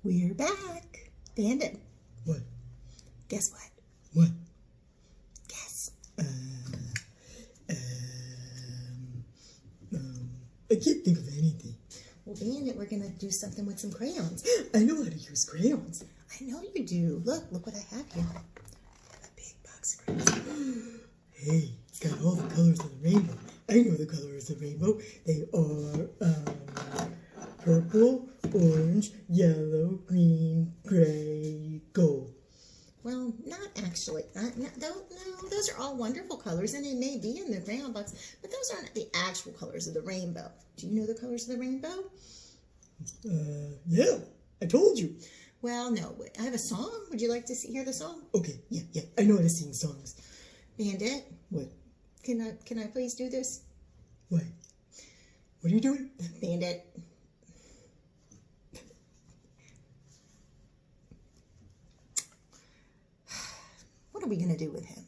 We're back. Bandit. What? Guess what? What? Guess. I can't think of anything. Well, Bandit, we're going to do something with some crayons. I know how to use crayons. I know you do. Look what I have here. A big box of crayons. Hey, it's got all the colors of the rainbow. I know the colors of the rainbow. They are, purple, orange, yellow, green, gray, gold. Well, not actually. No, those are all wonderful colors, and they may be in the crayon box, but those aren't the actual colors of the rainbow. Do you know the colors of the rainbow? Yeah, I told you. Well, no. I have a song. Would you like to hear the song? Okay, yeah. I know how to sing songs. Bandit? What? Can I please do this? What? What are you doing? Bandit. What are we going to do with him?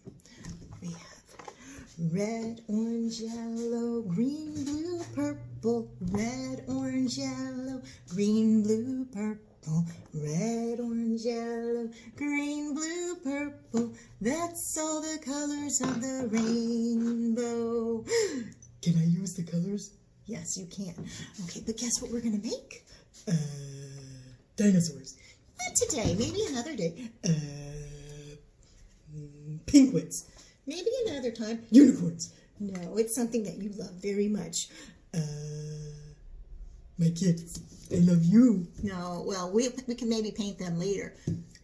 We have red, orange, yellow, green, blue, purple. Red, orange, yellow, green, blue, purple. Red, orange, yellow, green, blue, purple. That's all the colors of the rainbow. Can I use the colors? Yes, you can. Okay, but guess what we're going to make? Dinosaurs. Not today. Maybe another day. Penguins. Maybe another time. Unicorns. No, it's something that you love very much. My kids. I love you. No, well, we can maybe paint them later.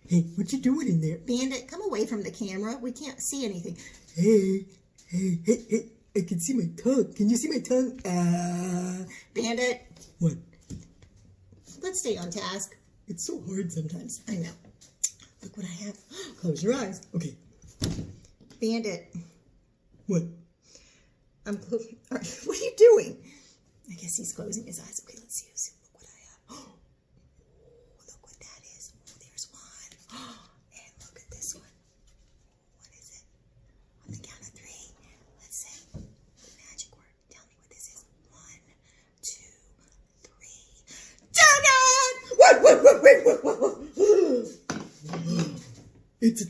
Hey, what you doing in there? Bandit, come away from the camera. We can't see anything. Hey. I can see my tongue. Can you see my tongue? Bandit. What? Let's stay on task. It's so hard sometimes. I know. Look what I have. Close your eyes. Okay. Bandit. What? What are you doing? I guess he's closing his eyes. Okay, let's see. Look what I have. Oh, look what that is. Oh, there's one. And look at this one. What is it? On the count of 3. Let's say the magic word. Tell me what this is. 1, 2, 3. Donut! What? It's a...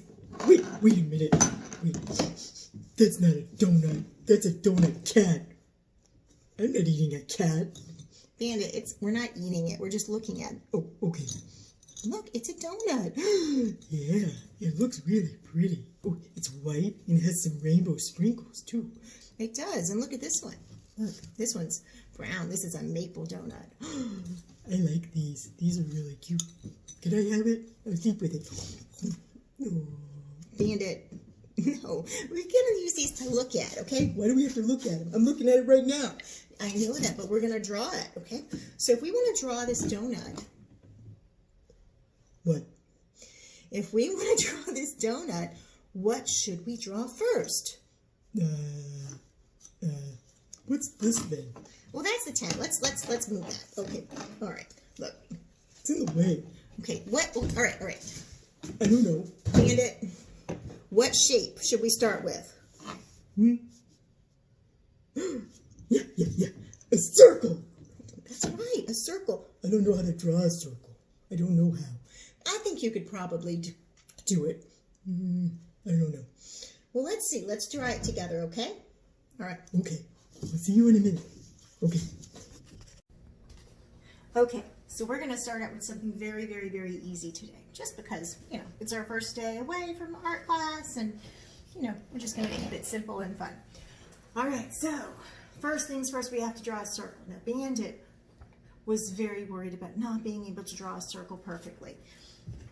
Wait a minute. Wait. That's not a donut. That's a donut cat. I'm not eating a cat. Bandit, we're not eating it. We're just looking at it. Oh, okay. Look, it's a donut. Yeah, it looks really pretty. Oh, it's white and it has some rainbow sprinkles too. It does. And look at this one. Look, this one's brown. This is a maple donut. I like these. These are really cute. Can I have it? I'll sleep with it. Oh. Bandit, no. We're going to use these to look at, okay? Why do we have to look at them? I'm looking at it right now. I know that, but we're going to draw it, okay? So if we want to draw this donut. What? If we want to draw this donut, what should we draw first? What's this then? Well, that's the 10. Let's move that. Okay. All right. Look. It's in the way. Okay. What? Oh, all right. I don't know. Bandit, what shape should we start with? Yeah. A circle. That's right. A circle. I don't know how to draw a circle. I don't know how. I think you could probably Do it. I don't know. Well, let's see. Let's try it together, okay? All right. Okay. I'll see you in a minute. Okay. Okay. So we're going to start out with something very, very, very easy today. Just because, it's our first day away from art class and, we're just going to keep it simple and fun. All right. So first things first, we have to draw a circle. Now, Bandit was very worried about not being able to draw a circle perfectly,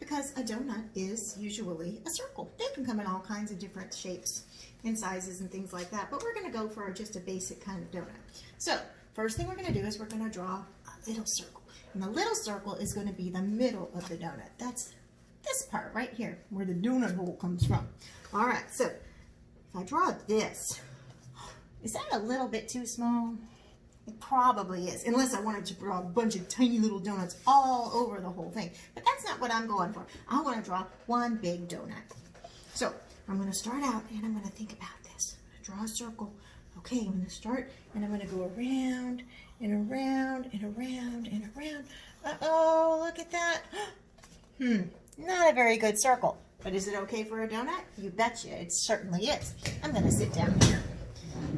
because a donut is usually a circle. They can come in all kinds of different shapes and sizes and things like that, but we're going to go for just a basic kind of donut. So first thing we're going to do is we're going to draw a little circle. And the little circle is going to be the middle of the donut. That's this part right here where the donut hole comes from. All right, so if I draw this, is that a little bit too small? It probably is, unless I wanted to draw a bunch of tiny little donuts all over the whole thing. But that's not what I'm going for. I want to draw one big donut. So I'm going to start out and I'm going to think about this. I'm going to draw a circle. Okay, I'm going to start and I'm going to go around and around and around and around Uh-oh, look at that. Not a very good circle. But is it okay for a donut? You betcha, it certainly is. I'm gonna sit down here.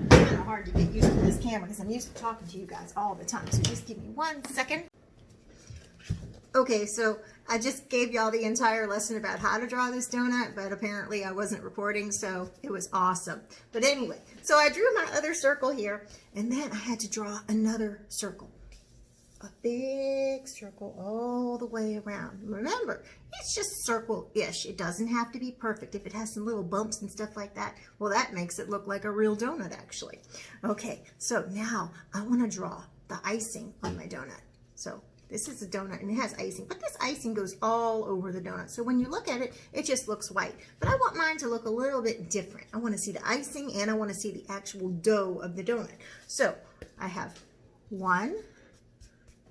It's kind of hard to get used to this camera because I'm used to talking to you guys all the time. So just give me 1 second. Okay, so I just gave y'all the entire lesson about how to draw this donut, but apparently I wasn't recording, so it was awesome. But anyway, so I drew my other circle here, and then I had to draw another circle. A big circle all the way around. Remember, it's just circle-ish. It doesn't have to be perfect. If it has some little bumps and stuff like that, well, that makes it look like a real donut, actually. Okay, so now I want to draw the icing on my donut. So this is a donut, and it has icing, but this icing goes all over the donut. So when you look at it, it just looks white. But I want mine to look a little bit different. I want to see the icing, and I want to see the actual dough of the donut. So I have 1,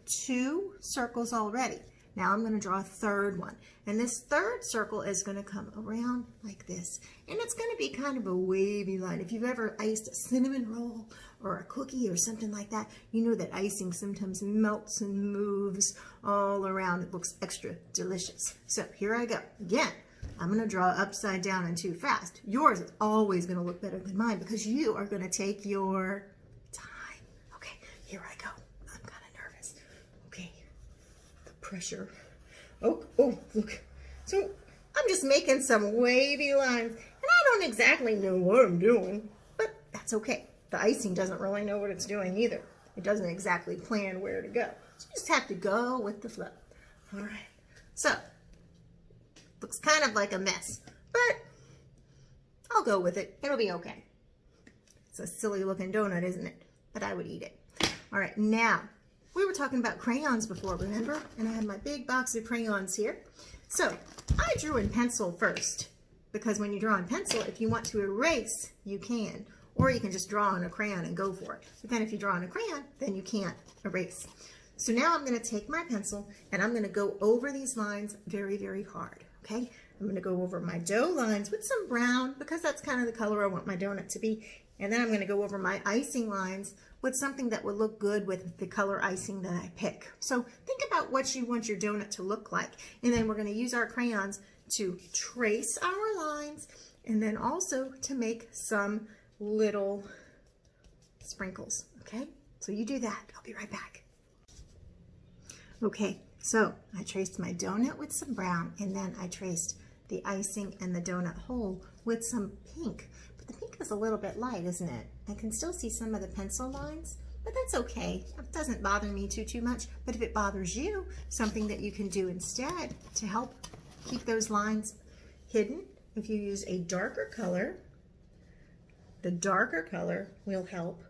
2 circles already. Now I'm going to draw a third one. And this third circle is going to come around like this. And it's going to be kind of a wavy line. If you've ever iced a cinnamon roll or a cookie or something like that, you know that icing sometimes melts and moves all around. It looks extra delicious. So here I go. Again, I'm going to draw upside down and too fast. Yours is always going to look better than mine because you are going to take your time. Okay, here I go. Pressure. Oh, look. So I'm just making some wavy lines, and I don't exactly know what I'm doing, but that's okay. The icing doesn't really know what it's doing either. It doesn't exactly plan where to go. So you just have to go with the flow. All right. So looks kind of like a mess, but I'll go with it. It'll be okay. It's a silly looking donut, isn't it? But I would eat it. All right, now we were talking about crayons before, remember? And I had my big box of crayons here. So I drew in pencil first, because when you draw in pencil, if you want to erase, you can. Or you can just draw on a crayon and go for it. But then if you draw on a crayon, then you can't erase. So now I'm going to take my pencil and I'm going to go over these lines very, very hard, okay? I'm going to go over my dough lines with some brown, because that's kind of the color I want my donut to be. And then I'm going to go over my icing lines with something that would look good with the color icing that I pick. So think about what you want your donut to look like. And then we're going to use our crayons to trace our lines and then also to make some little sprinkles. Okay, so you do that. I'll be right back. Okay, so I traced my donut with some brown, and then I traced the icing and the donut hole with some pink. But the pink is a little bit light, isn't it? I can still see some of the pencil lines, but that's okay. It doesn't bother me too much. But if it bothers you, something that you can do instead to help keep those lines hidden, if you use a darker color, the darker color will help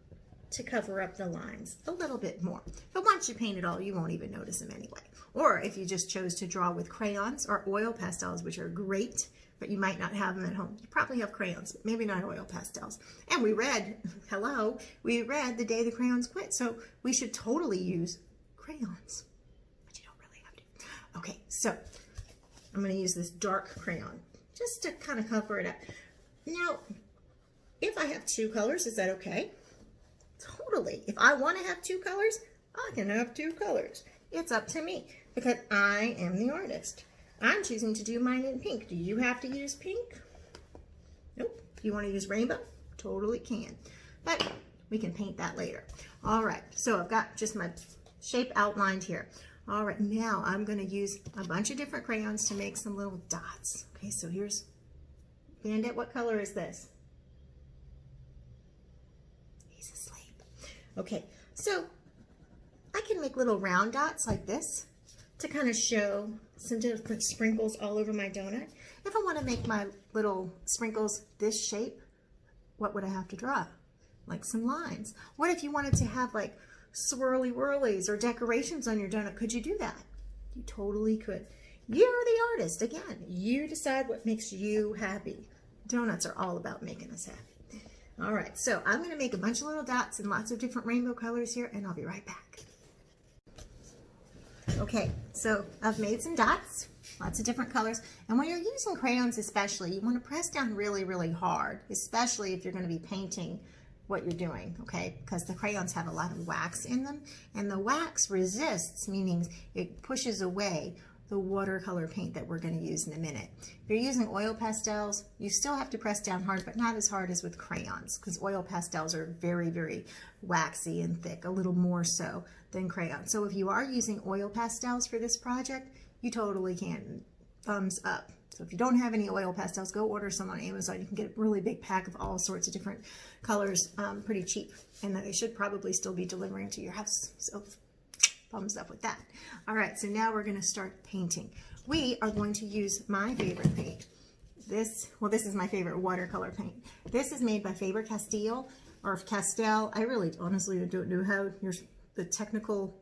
to cover up the lines a little bit more. But once you paint it all, you won't even notice them anyway. Or if you just chose to draw with crayons or oil pastels, which are great, but you might not have them at home. You probably have crayons, but maybe not oil pastels. And we read, we read The Day the Crayons Quit, so we should totally use crayons, but you don't really have to. Okay, so I'm going to use this dark crayon just to kind of cover it up. Now, if I have 2 colors, is that okay? Totally. If I want to have 2 colors, I can have 2 colors. It's up to me because I am the artist. I'm choosing to do mine in pink. Do you have to use pink? Nope. If you want to use rainbow, totally can. But we can paint that later. All right. So I've got just my shape outlined here. All right. Now I'm going to use a bunch of different crayons to make some little dots. Okay. So here's Bandit. What color is this? He's asleep. Okay. So I can make little round dots like this to kind of show some different sprinkles all over my donut. If I want to make my little sprinkles this shape, what would I have to draw? Like some lines. What if you wanted to have like swirly whirlies or decorations on your donut? Could you do that? You totally could. You're the artist. Again, you decide what makes you happy. Donuts are all about making us happy. All right, so I'm going to make a bunch of little dots in lots of different rainbow colors here, and I'll be right back. Okay, so I've made some dots, lots of different colors, and when you're using crayons especially, you want to press down really, really hard, especially if you're going to be painting what you're doing, okay? Because the crayons have a lot of wax in them, and the wax resists, meaning it pushes away the watercolor paint that we're going to use in a minute. If you're using oil pastels, you still have to press down hard, but not as hard as with crayons, because oil pastels are very, very waxy and thick, a little more so than crayons. So if you are using oil pastels for this project, you totally can. Thumbs up. So if you don't have any oil pastels, go order some on Amazon. You can get a really big pack of all sorts of different colors pretty cheap. And they should probably still be delivering to your house. So thumbs up with that. All right, so now we're going to start painting. We are going to use my favorite paint. This is my favorite watercolor paint. This is made by Faber-Castell or Castell. I really honestly don't know how the technical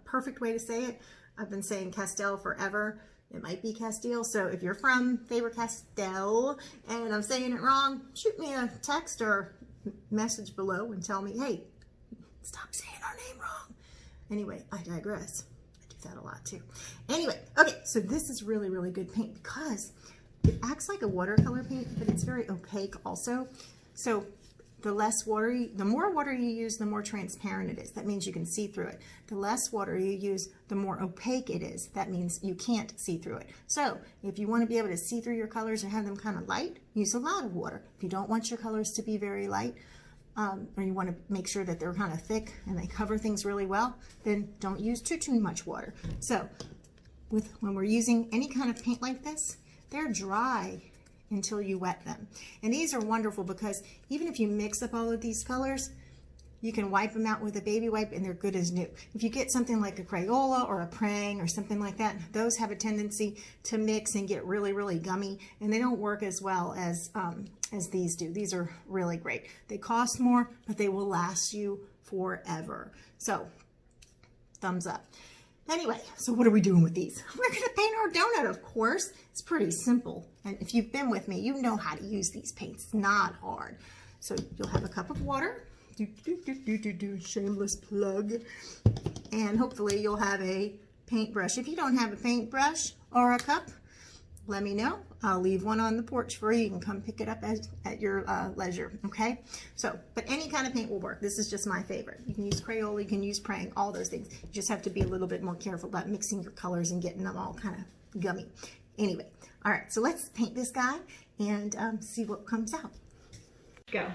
perfect way to say it. I've been saying Castell forever. It might be Castile. So if you're from Faber-Castell and I'm saying it wrong, shoot me a text or message below and tell me, hey, stop saying our name wrong. Anyway, I digress. I do that a lot too. Anyway, okay, so this is really, really good paint because it acts like a watercolor paint, but it's very opaque also. So the more water you use, the more transparent it is. That means you can see through it. The less water you use, the more opaque it is. That means you can't see through it. So if you want to be able to see through your colors or have them kind of light, use a lot of water. If you don't want your colors to be very light, or you want to make sure that they're kind of thick and they cover things really well, then don't use too much water. So when we're using any kind of paint like this, they're dry until you wet them. And these are wonderful because even if you mix up all of these colors, you can wipe them out with a baby wipe and they're good as new. If you get something like a Crayola or a Prang or something like that, those have a tendency to mix and get really, really gummy, and they don't work as well as these do. These are really great. They cost more, but they will last you forever. So, thumbs up. Anyway, so what are we doing with these? We're going to paint our donut, of course. It's pretty simple. And if you've been with me, you know how to use these paints. It's not hard. So you'll have a cup of water. Shameless plug. And hopefully you'll have a paintbrush. If you don't have a paintbrush or a cup, let me know. I'll leave one on the porch for you. You can come pick it up at your leisure, okay? So, but any kind of paint will work. This is just my favorite. You can use Crayola, you can use Prang, all those things. You just have to be a little bit more careful about mixing your colors and getting them all kind of gummy. Anyway, all right, so let's paint this guy and see what comes out. Go.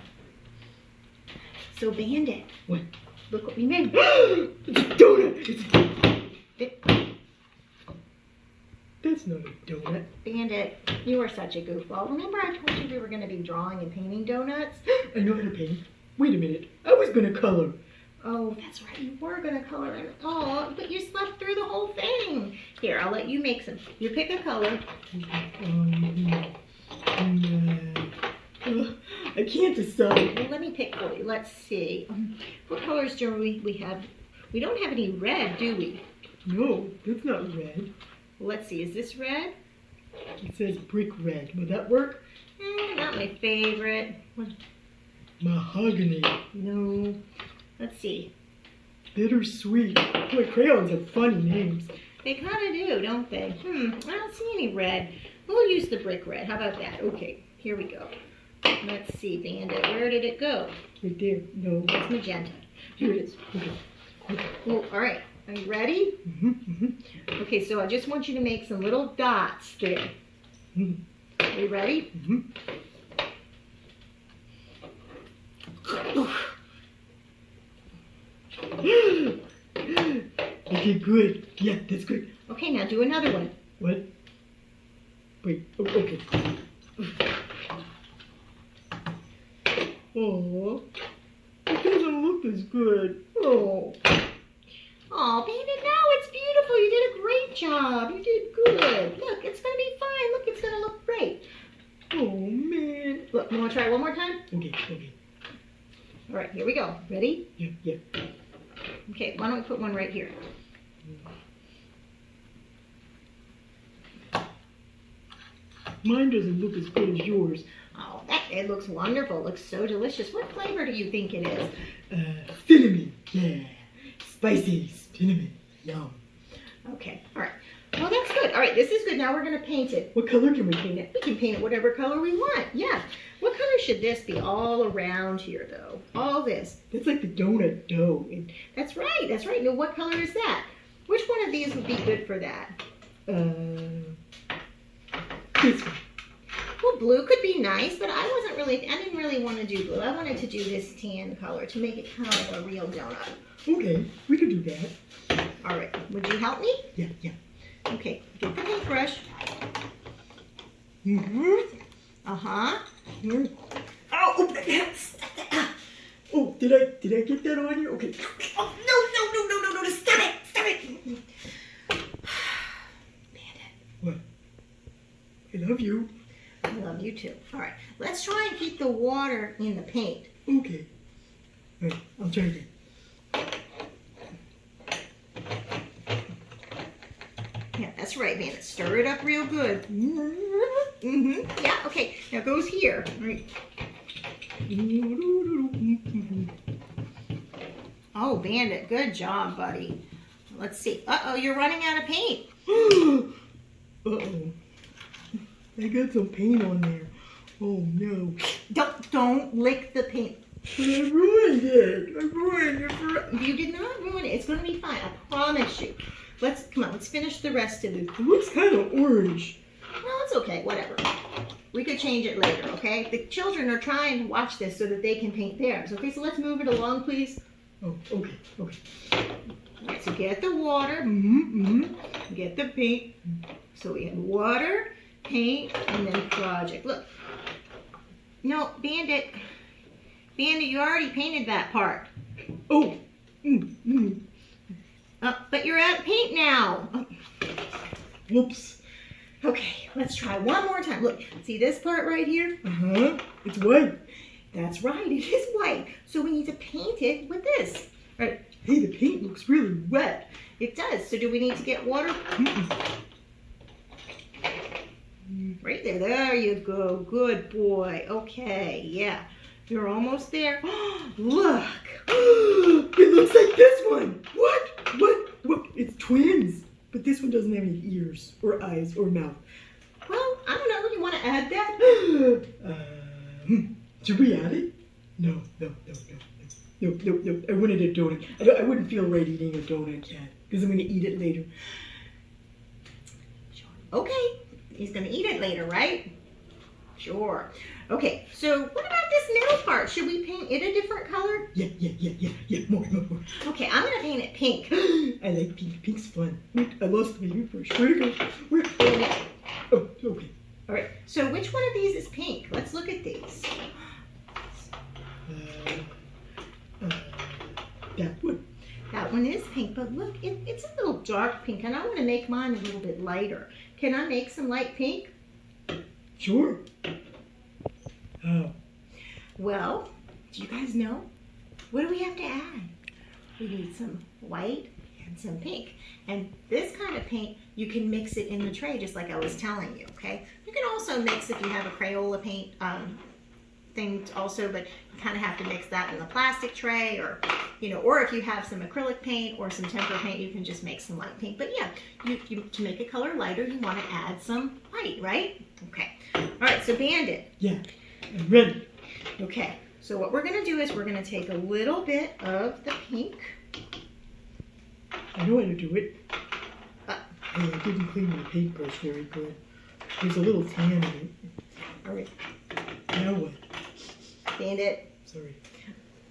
So Bandit, What? look what we made. It's a donut! That's not a donut. Bandit, you are such a goofball. Remember I told you we were going to be drawing and painting donuts? I know how to paint. Wait a minute. I was going to color. Oh, that's right. You were going to color it. Oh, but you slept through the whole thing. Here, I'll let you make some. You pick a color. I can't decide. Well, let me pick for you. Let's see. What colors do we have? We don't have any red, do we? No, that's not red. Let's see. Is this red? It says brick red. Will that work? Not my favorite. Mahogany. No. Let's see. Bittersweet. Boy, crayons have funny names. They kind of do, don't they? I don't see any red. We'll use the brick red. How about that? Okay, here we go. Let's see, Bandit. Where did it go? Right there. No. It's magenta. Here it is. Okay. Oh, all right. Are you ready? Okay, so I just want you to make some little dots there. Are you ready? Okay, good. Yeah, that's good. Okay, now do another one. What? Wait. Oh, okay. Oh, it doesn't look as good. Oh. Oh, Bandit, now it's beautiful. You did a great job. You did good. Look, it's going to be fine. Look, it's going to look great. Oh, man. Look, you want to try it one more time? Okay. All right, here we go. Ready? Yeah. Okay, why don't we put one right here? Mine doesn't look as good as yours. Oh, it looks wonderful. It looks so delicious. What flavor do you think it is? Cinnamon. Yeah. Spicy cinnamon. Yum. Okay, all right. Well, that's good. All right, right, this is good. Now we're going to paint it. What color can we paint it? We can paint it whatever color we want. Yeah. What color should this be all around here, though? All this. That's like the donut dough. That's right. That's right. Now, what color is that? Which one of these would be good for that? This one. Well, blue could be nice, but I didn't really want to do blue. I wanted to do this tan color to make it kind of like a real donut. Okay, we could do that. All right. Would you help me? Yeah. Okay, get the paintbrush. Uh-huh. Oh, did I get that on you? Okay. Oh, no, stop it. Bandit. What? I love you. I love you too. All right, let's try and keep the water in the paint. Okay. All right, I'll try again. Yeah, that's right, Bandit. Stir it up real good. Yeah, okay. Now it goes here. All right. Oh, Bandit, good job, buddy. Let's see. Uh-oh, you're running out of paint. Uh-oh. I got some paint on there. Oh, no. Don't lick the paint. But I ruined it. You did not ruin it. It's going to be fine. I promise you. Come on, let's finish the rest of it. It looks kind of orange. Well, it's okay. Whatever. We could change it later, okay? The children are trying to watch this so that they can paint theirs. Okay, so let's move it along, please. Oh, okay. All right, so get the water. Get the paint. So we have water, paint, and then project. Look. No, Bandit, you already painted that part. Oh. But you're out of paint now. Whoops. Okay, let's try one more time. Look, see this part right here? Uh-huh. It's white. That's right, it is white. So we need to paint it with this. All right. Hey, the paint looks really wet. It does. So do we need to get water? Right there. There you go. Good boy. Okay, yeah. You're almost there. Look. It looks like this one. What? It's twins. But this one doesn't have any ears or eyes or mouth. Well, I don't know. You want to add that? Should we add it? No. I wanted a donut. I wouldn't feel right eating a donut yet because I'm going to eat it later. Okay. He's going to eat it later, right? Sure. Okay, so what about this middle part? Should we paint it a different color? Yeah. More. Okay, I'm going to paint it pink. I like pink. Pink's fun. Wait, I lost my paintbrush. Where'd it go? Where? Oh, okay. All right, so which one of these is pink? Let's look at these. That one. That one is pink, but look, it's a little dark pink, and I want to make mine a little bit lighter. Can I make some light pink? Sure. Oh. Well, do you guys know? What do we have to add? We need some white and some pink. And this kind of paint, you can mix it in the tray just like I was telling you, okay? You can also mix if you have a Crayola paint thing also, but you kind of have to mix that in the plastic tray, or, or if you have some acrylic paint or some tempera paint, you can just make some light pink. But yeah, to make a color lighter, you want to add some white, right? Okay. All right, so Bandit. Yeah, I'm ready. Okay, so what we're going to do is we're going to take a little bit of the pink. I know how to do it. Hey, I didn't clean my paintbrush very good. There's a little tan in it. All right. Now what? Bandit. Sorry.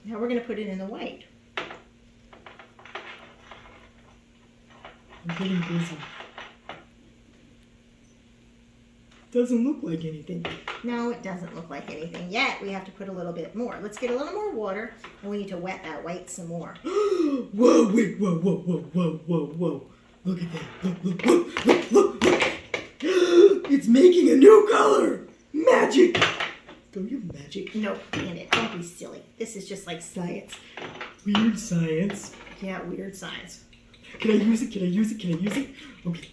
Now we're going to put it in the white. I'm getting busy. Doesn't look like anything. No, it doesn't look like anything yet. We have to put a little bit more. Let's get a little more water, and we need to wet that white some more. Whoa, wait, whoa. Look at that. Look. It's making a new color. Magic. Don't you magic? No, Bandit, don't be silly. This is just like science. Weird science. Yeah, weird science. Can I use it? Okay,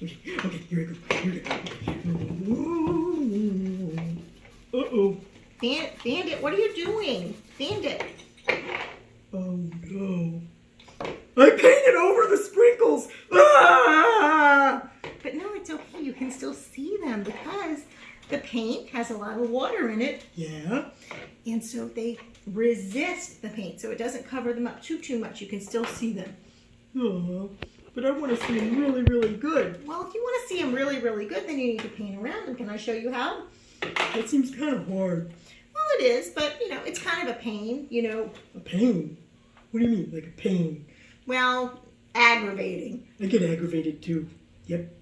here I go. Uh-oh. Bandit, what are you doing? Bandit. Oh, no. I painted over the sprinkles. Ah! But no, it's okay. You can still see them because the paint has a lot of water in it. Yeah. And so they resist the paint, so it doesn't cover them up too much. You can still see them. Oh, but I want to see them really, really good. Well, if you want to see them really, really good, then you need to paint around them. Can I show you how? That seems kind of hard. Well, it is, but, you know, it's kind of a pain, you know. A pain? What do you mean, like a pain? Well, aggravating. I get aggravated too. Yep.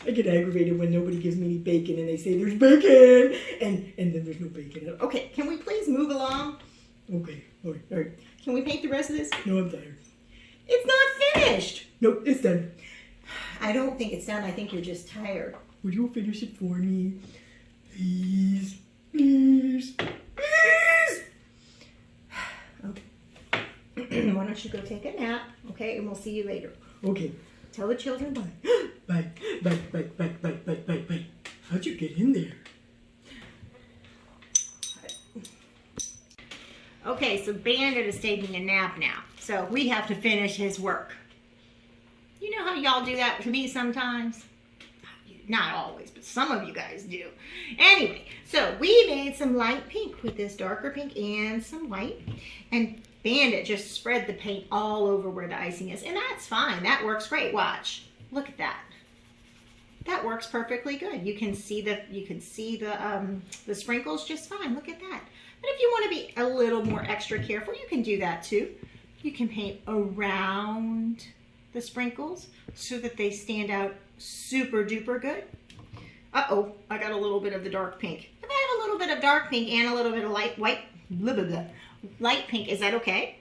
I get aggravated when nobody gives me any bacon and they say there's bacon and then there's no bacon. Okay, can we please move along? Okay, all right. Can we paint the rest of this? No, I'm tired. It's not finished. Nope, it's done. I don't think it's done. I think you're just tired. Would you finish it for me? Please, please, please. Okay. Why don't you go take a nap, okay? And we'll see you later. Okay. Tell the children bye. Bye. How'd you get in there? Okay, so Bandit is taking a nap now. So we have to finish his work. You know how y'all do that to me sometimes? Not always, but some of you guys do. Anyway, so we made some light pink with this darker pink and some white. And Bandit just spread the paint all over where the icing is. And that's fine. That works great. Watch. Look at that. That works perfectly good. You can see the sprinkles just fine. Look at that. But if you want to be a little more extra careful, you can do that too. You can paint around the sprinkles so that they stand out super duper good. Uh-oh, I got a little bit of the dark pink. If I have a little bit of dark pink and a little bit of light pink, is that okay?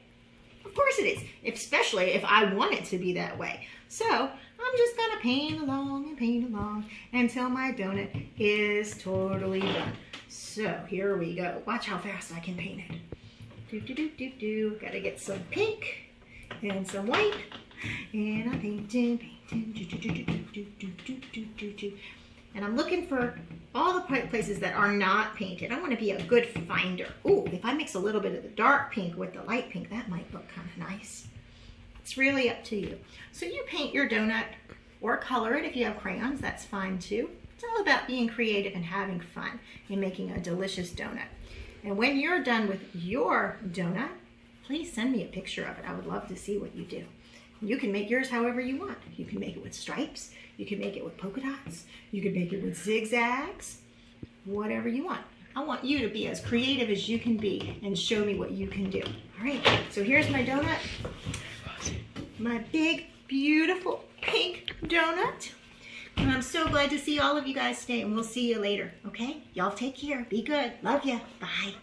Of course it is, especially if I want it to be that way. So I'm just gonna paint along until my donut is totally done. So here we go. Watch how fast I can paint it. Gotta get some pink and some white. And I'm painting. And I'm looking for all the places that are not painted. I want to be a good finder. Ooh, if I mix a little bit of the dark pink with the light pink, that might look kind of nice. It's really up to you. So you paint your donut or color it if you have crayons, that's fine too. It's all about being creative and having fun and making a delicious donut. And when you're done with your donut, please send me a picture of it. I would love to see what you do. You can make yours however you want. You can make it with stripes. You can make it with polka dots. You can make it with zigzags. Whatever you want. I want you to be as creative as you can be and show me what you can do. All right, so here's my donut. My big, beautiful pink donut. And I'm so glad to see all of you guys today, and we'll see you later, okay? Y'all take care. Be good. Love ya. Bye.